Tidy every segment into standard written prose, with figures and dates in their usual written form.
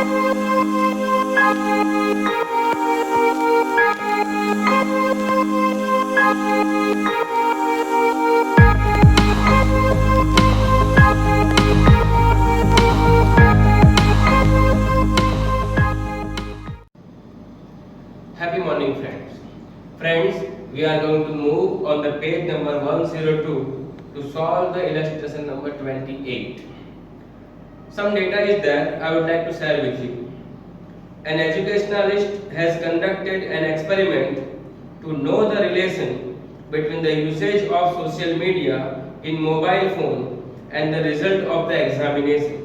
Happy morning, friends. Friends, we are going to move on the page number 102 to solve the illustration number 28. Some data is there I would like to share with you. An educationalist has conducted an experiment to know the relation between the usage of social media in mobile phone and the result of the examination.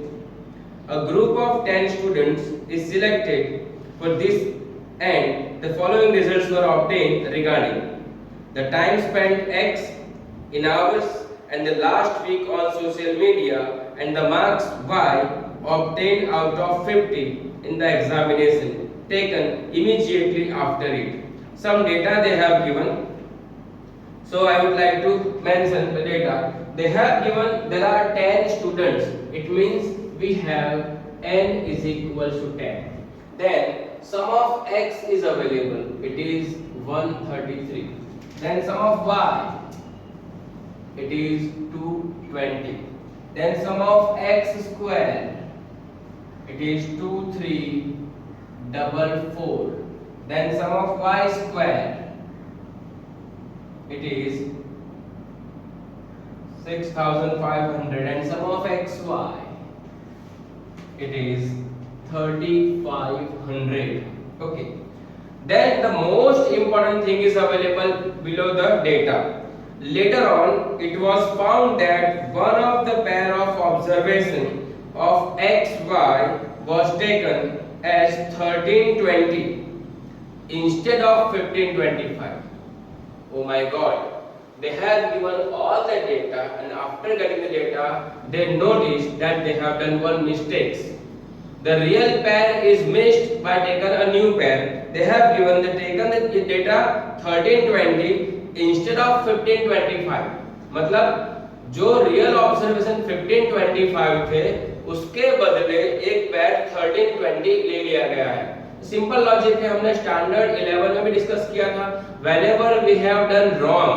A group of 10 students is selected for this and the following results were obtained regarding the time spent X in hours and the last week on social media and the marks Y obtained out of 50 in the examination taken immediately after it. Some data they have given. So I would like to mention the data. They have given there are 10 students. It means we have n is equal to 10. Then sum of x is available. It is 133. Then sum of y, it is 220. Then sum of x square, it is 2344. Then sum of y square, it is 6500. And sum of xy, it is 3500. Okay. Then the most important thing is available below the data. Later on, it was found that one of the pair of observation of xy was taken as 1320 instead of 1525. Oh my God. They have given all the data, and after getting the data, they noticed that they have done one mistake. The real pair is missed by taking a new pair. They have given the data 1320 instead of 1525. मतलब जो real observation 1525 थे उसके बदले एक पैर 1320 ले लिया गया है. सिंपल लॉजिक है, हमने स्टैंडर्ड 11 में भी डिस्कस किया था. Whenever we have done wrong,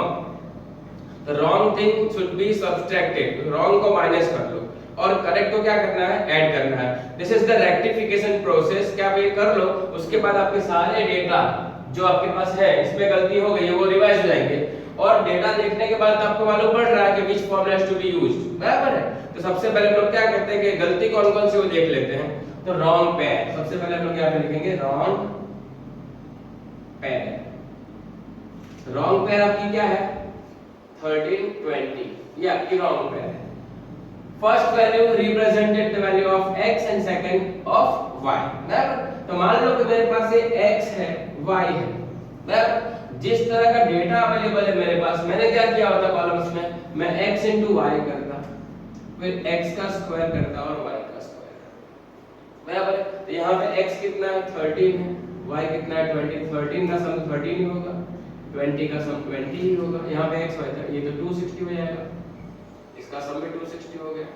the wrong thing should be subtracted. wrong को माइनस कर लो और करेक्ट को क्या करना है, ऐड करना है. This is the rectification process. क्या आप ये कर लो, उसके बाद आपके सारे डेटा जो आपके पास है इसमें गलती हो गई है वो रिवाइज हो जाएंगे. और डेटा देखने के बाद आपको मालूम पड़ रहा है कि which formula has to be used. बराबर है. तो सबसे पहले हम लोग क्या करते हैं कि गलती कौन कौन सी वो देख लेते हैं. तो रॉन्ग पेयर सबसे पहले हम लोग क्या लिखेंगे, रॉन्ग पेयर. रॉन्ग पेयर आपकी क्या है, 1320. ये आपकी रॉन्ग पेयर है. First value represented the value of x and second of y. बराबर. तो मान लो कि मेरे पास ये x है, y है. बराबर. जिस तरह का डेटा अवेलेबल है मेरे पास, मैंने क्या किया होता कॉलम्स में, मैं x into y करता, फिर x का स्क्वायर करता और y का स्क्वायर करता. बराबर. तो यहाँ पे x कितना है, 13 है, y कितना है, 20. 13 का सम 13 ही होगा, 20 का सम 20 ही होगा. यहाँ पे x y था, ये तो 260 हो जाएगा. इसका सम भी 260 हो गया.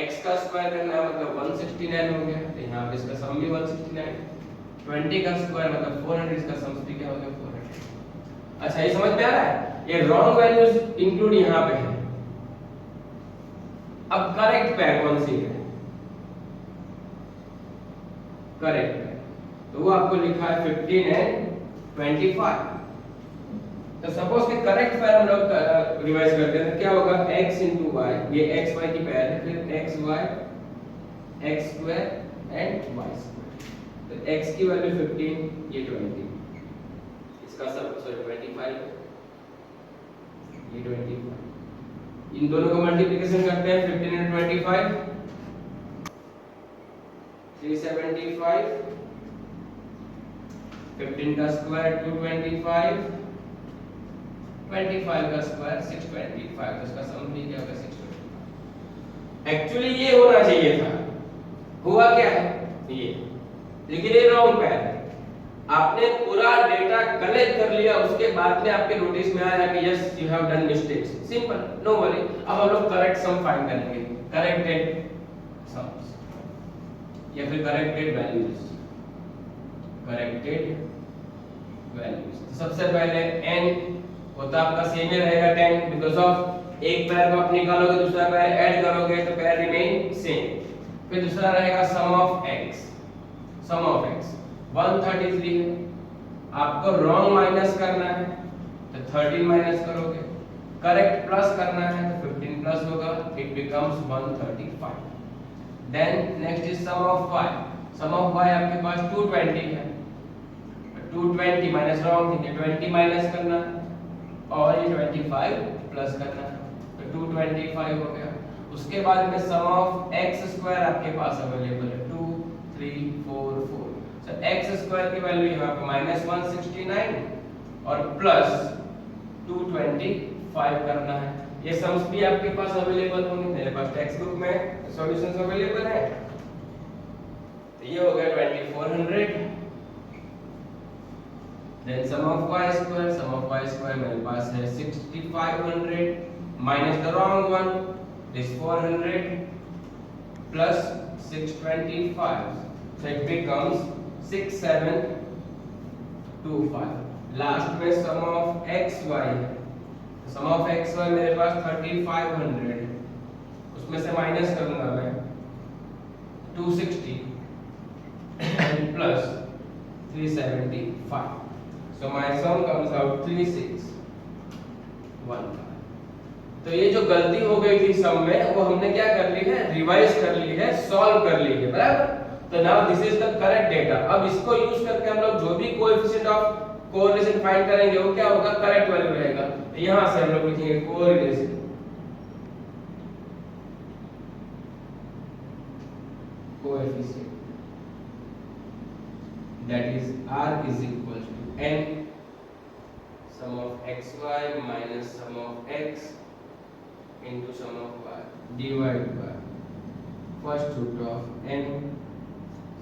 x का स्क्वायर करना है मतलब 169 हो गया. तो यहाँ पे इसका सम भी 169. 20 का स्क्वायर मतलब 400. इसका सम भी क्या हो गया, 400. अच्छा, ये समझ में आ रहा है. ये रॉन्ग वैल्यूज इंक्लूड यहाँ पे है. अब करेक्ट पेयर कौन सी है, करेक्ट पेयर तो वो आपको लिखा है 15 एंड 25. तो सपोज कि करेक्ट पेयर हम लोग रिवाइज करते हैं, क्या होगा, x into y, ये x y की पेयर है, फिर x y x square and y square. तो x की वैल्यू 15, ये 20, इसका सब सॉरी 25, ये 25. इन दोनों का मल्टीप्लिकेशन करते हैं, 15 and 25 375, 15 का स्क्वायर 225, 25 का स्क्वायर 625. तो इसका सम भी क्या होगा, 625. एक्चुअली ये होना चाहिए था, हुआ क्या है ये, लेकिन ये रॉन्ग पेयर है. आपने पूरा डेटा कलेक्ट कर लिया, उसके बाद में आपके नोटिस में आया कि yes you have done mistakes. Simple, no worry. अब हम लोग करेक्ट सम फाइंड करेंगे, करेक्टेड सम्स. या फिर करेक्टेड वैल्यूज, करेक्टेड वैल्यूज। तो सबसे पहले n वो तो आपका सेम ही रहेगा 10 बिकॉज ऑफ एक पैर को आप निकालोगे दूसरा पैर ऐड करोगे तो पैर रिमेन सेम। फिर दूसरा रहेगा sum of x, sum of x 133 है, आपको रॉन्ग माइनस करना है तो 13 माइनस करोगे, करेक्ट प्लस करना है तो 15 प्लस होगा, it becomes 135। Then next is sum of y, sum of y आपके पास 220 है, 220 माइनस रॉन्ग थिंग, 20 माइनस करना है और ये 25 प्लस करना है तो 225 हो गया। उसके बाद में सम ऑफ x स्क्वायर आपके पास अवेलेबल है 2 3 4 4, सो x स्क्वायर की वैल्यू यहाँ पे -169 और प्लस 225 करना है। ये सम्स भी आपके पास अवेलेबल होंगे, मेरे पास टेक्स्ट बुक में सॉल्यूशंस अवेलेबल है। तो ये हो गया 2400। Then sum of y square, sum of y square मेरे पास है 6500 minus the wrong one is 400 plus 625, so it becomes 6725। Last में सम ऑफ xy है, सम ऑफ xy मेरे पास 3500, उसमें से माइनस करूंगा मैं 260 and plus 375, so my sum comes out 3615। तो ये जो गलती हो गई थी सम में वो हमने क्या कर ली है, रिवाइज कर ली है, सॉल्व कर ली है, बराबर। तो now this is the correct data. अब इसको यूज करके हम लोग जो भी कोएफिशिएंट ऑफ कोरिलेशन फाइंड करेंगे वो क्या होगा, करेक्ट वैल्यू रहेगा। तो यहां से हम लोग लिखेंगे correlation, coefficient that is r is equal to n sum of xy minus sum of x into sum of y divided by first root of n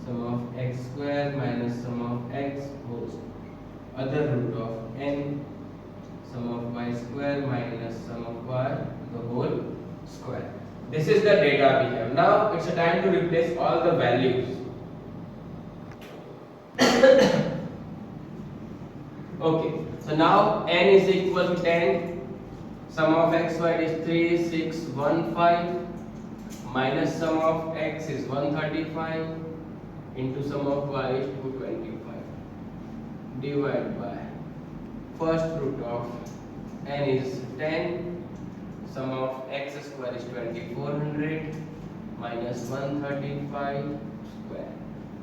sum of x square minus sum of x whole square, other root of n sum of y square minus sum of y the whole square. This is the data we have. Now it's a time to replace all the values. Okay, so now n is equal to 10, sum of xy is 3615 minus sum of x is 135 into sum of y is 225 divided by first root of n is 10, sum of x square is 2400 minus 135 square,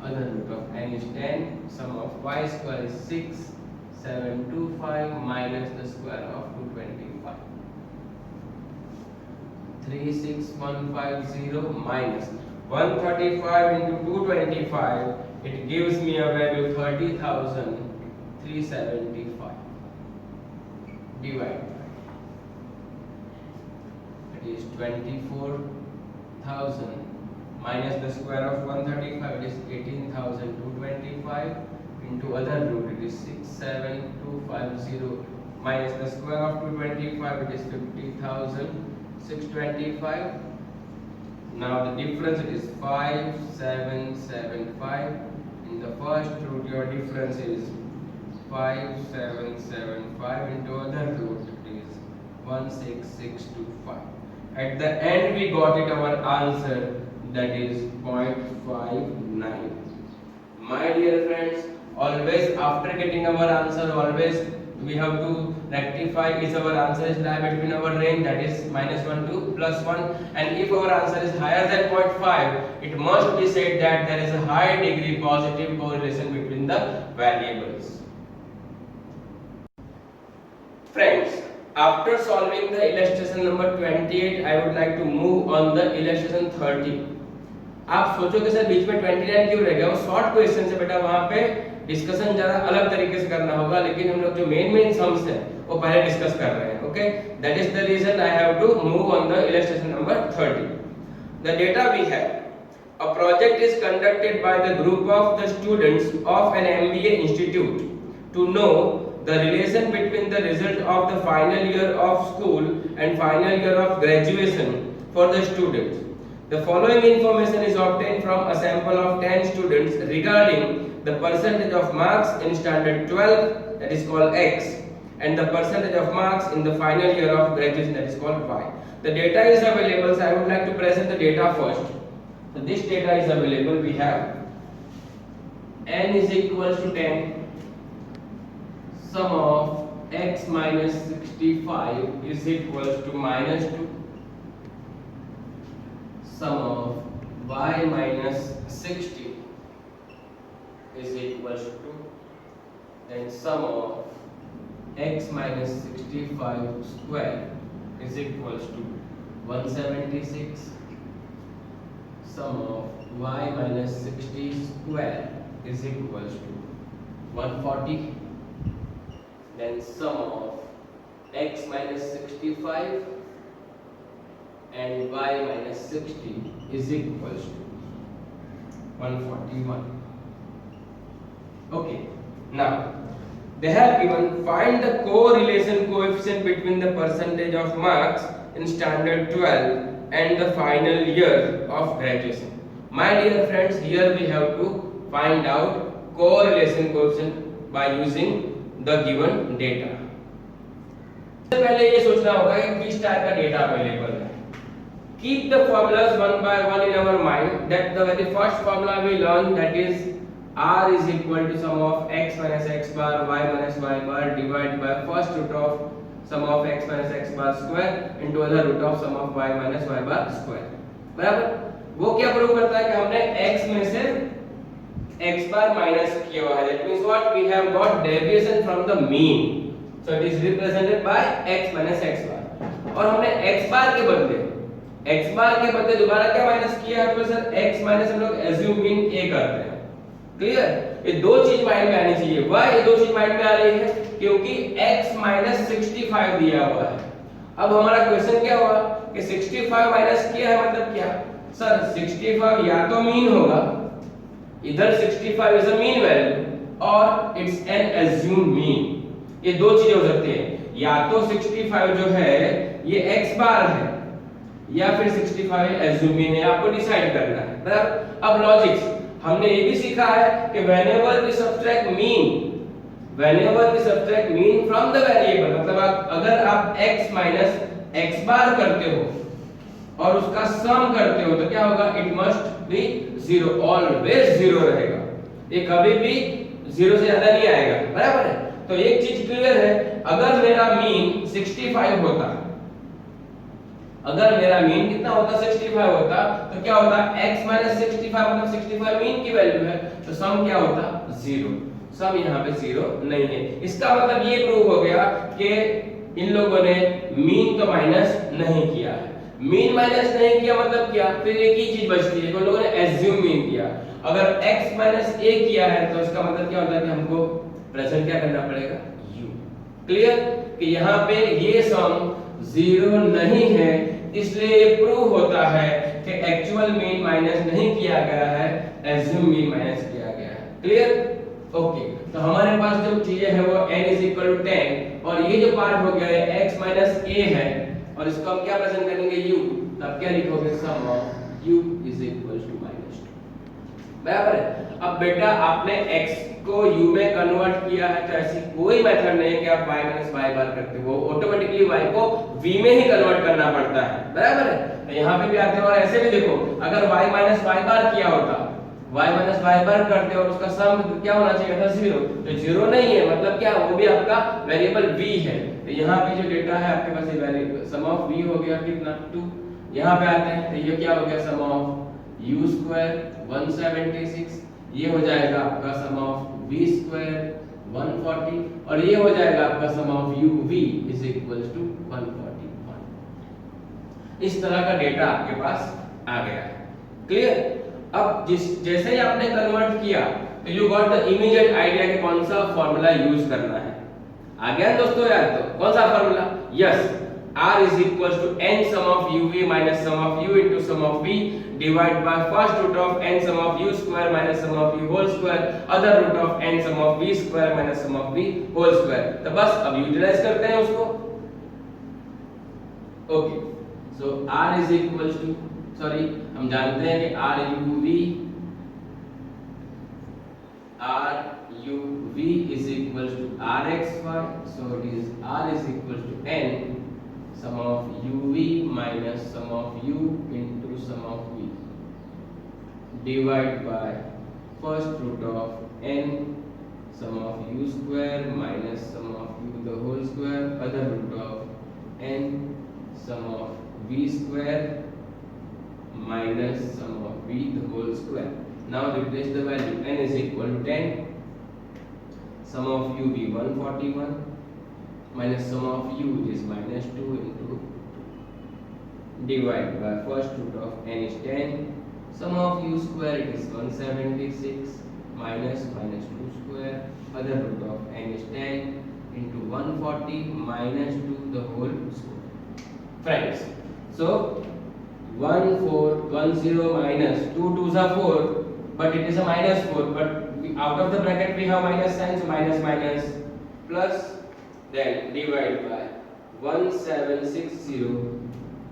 other root of n is 10, sum of y square is 6725 minus the square of 225, 36150 minus 135 into 225, it gives me a value 30,375 divided by, it is 24,000 minus the square of 135, it is 18,225 into other root, it is 67250 minus the square of 225, it is 50,625. Now the difference, it is 5775. In the first root your difference is 5775 into other root, it is 16625. At the end we got it our answer, that is 0.59. My dear friends, always after getting our answer, always we have to rectify is our answer is lie between our range, that is -1 to +1, and if our answer is higher than 0.5, it must be said that there is a high degree positive correlation between the variables. Friends, after solving the illustration number 28, I would like to move on the illustration 30. आप सोचोगे sir बीच में 29 क्यों रह गया, वो short question है बेटा, वहां पे डिस्कशन ज्यादा अलग तरीके से करना होगा, लेकिन हम लोग जो मेन सम्स है वो पहले डिस्कस कर रहे हैं। Okay, that is the reason I have to move on the illustration number 30. The data we have, a project is conducted by the group of the students of an MBA institute to know the relation between the result of the final year of school and final year of graduation for the students. The following information is obtained from a sample of 10 students regarding the percentage of marks in standard 12, that is called X, and the percentage of marks in the final year of graduation, that is called Y. The data is available, so I would like to present the data first. So this data is available. We have n is equal to 10, sum of x minus 65 is equal to minus 2, sum of y minus 60 is equal to 2, then sum of x minus 65 square is equal to 176, sum of y minus 60 square is equal to 140, then sum of x minus 65 and y minus 60 is equal to 141. Okay, now they have given find the correlation coefficient between the percentage of marks in standard 12 and the final year of graduation. My dear friends, here we have to find out correlation coefficient by using the given data. सबसे पहले ये सोचना होगा कि किस type का data available है. Keep the formulas one by one in our mind. That the very first formula we learn, that is R is equal to sum of x minus x bar y minus y bar divided by first root of sum of x minus x bar square into other root of sum of y minus y bar square. बराबर. वो क्या prove करता है कि हमने x में से x bar minus किया हुआ है. That means what? We have got deviation from the mean. So it is represented by x minus x bar. और हमने x bar के बदले दोबारा क्या माइनस किया है? तो सर x माइनस हम लोग assume mean a करते हैं. क्लियर? ये दो चीज माइंड में आनी चाहिए. Why ये दो चीज माइंड में आ रही है? क्योंकि x minus 65 दिया हुआ है. अब हमारा क्वेश्चन क्या हुआ कि 65 माइनस किया है मतलब क्या? सर 65 या तो मीन होगा, इधर 65 इज अ मीन वैल्यू और इट्स एन assumed मीन. ये दो चीजें हो सकती है. या तो 65 जो है ये x बार है या फिर 65 assumed मीन है. आपको डिसाइड करना है. बराबर. अब लॉजिक्स हमने ये भी सीखा है कि whenever we subtract mean from the variable, मतलब अगर आप x minus x बार करते हो और उसका सम करते हो तो क्या होगा? It must be zero. Always zero रहेगा. ये कभी भी जीरो से ज्यादा नहीं आएगा. बराबर है. तो एक चीज क्लियर है, अगर मेरा मीन 65 होता, अगर मेरा मीन कितना होता? 65 होता, तो क्या होता? x minus 65 मतलब 65 मीन की वैल्यू है, तो सम क्या होता? जीरो. सम यहाँ पे जीरो नहीं है. इसका मतलब ये प्रूव हो गया कि इन लोगों ने मीन तो माइनस नहीं किया है. मीन माइनस नहीं किया मतलब क्या? फिर एक ही चीज बचती है कि उन लोगों ने एज्यूम मीन किया. अगर x माइनस a किया है तो इसका मतलब क्या होता है कि हमको प्रेजेंट क्या करना पड़ेगा? u. क्लियर? कि यहाँ पे ये सम जीरो नहीं है, इसलिए ये प्रूव होता है कि एक्चुअल मीन माइनस नहीं किया गया है, एज्यूम मीन माइनस किया गया है. क्लियर? ओके. तो हमारे पास जो चीजें है वो n is equal to 10 और ये जो पार्ट हो गया है x minus a है और इसको हम क्या प्रेजेंट करेंगे? u. तब क्या लिखोगे? सम of u is equal to -2. बराबर है. अब बेटा आपने x को u में कन्वर्ट किया है तो ऐसी कोई मेथड नहीं है कि आप y minus y बार करते हो. ऑटोमेटिकली y को v में ही कन्वर्ट करना पड़ता है. बराबर है. तो यहाँ पे भी आते हो और ऐसे भी देखो, अगर y minus y बार किया होता, y minus y बार करते हो और उसका सम क्या होना चाहिए था? जीरो. तो जीरो नहीं है मतलब क्या? वो भी आपका वेरिएबल v है. तो यहाँ पे जो डेटा है आपके पास ये वेरिएबल सम ऑफ v हो गया कितना? 2. यहाँ पे आते हैं तो ये क्या हो गया? सम ऑफ u स्क्वायर 176. ये हो जाएगा आपका सम ऑफ v स्क्वायर 140 और ये हो जाएगा आपका sum of uv is equal to 141. इस तरह का डेटा आपके पास आ गया है. क्लियर? अब जैसे ही आपने कन्वर्ट किया तो you got the immediate idea कि कौन सा फार्मूला यूज करना है. आ गया दोस्तों यार? तो कौन सा formula? Yes, r is equals to n sum of uv minus sum of u into sum of v divided by first root of n sum of u square minus sum of u whole square other root of n sum of v square minus sum of v whole square. तो बस अब utilise करते हैं उसको. Okay. So r is equals to sorry हम जानते हैं कि RUV is equals to RXY, so it is R is equals to N sum of UV minus sum of U into sum of V divided by first root of N sum of U square minus sum of U the whole square other root of N sum of V square minus sum of V the whole square. Now replace the value. N is equal to 10. Sum of U be 141 minus sum of U is minus 2 into 2 divided by first root of N is 10. Sum of U square it is 176 minus 2 square other root of N is 10 into 140 minus 2 the whole square. Friends, so 1410 minus 2 2s are 4, but it is a minus 4, but out of the bracket we have minus sign, so minus minus plus, then divide by 1760.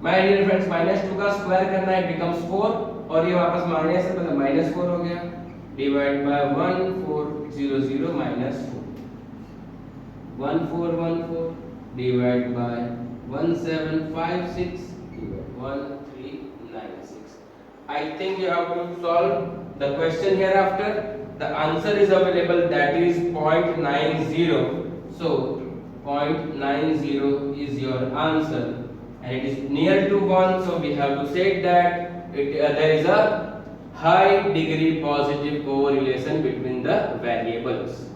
My dear friends, minus 2 का square करना है, it becomes 4 और ये वापस minus है मतलब minus 4 हो गया, divide by 1400 minus 4 1414 divide by 1756 1396. I think you have to solve the question hereafter. The answer is available, that is 0.90. So 0.90 is your answer and it is near to 1, so we have to say that there is a high degree positive correlation between the variables.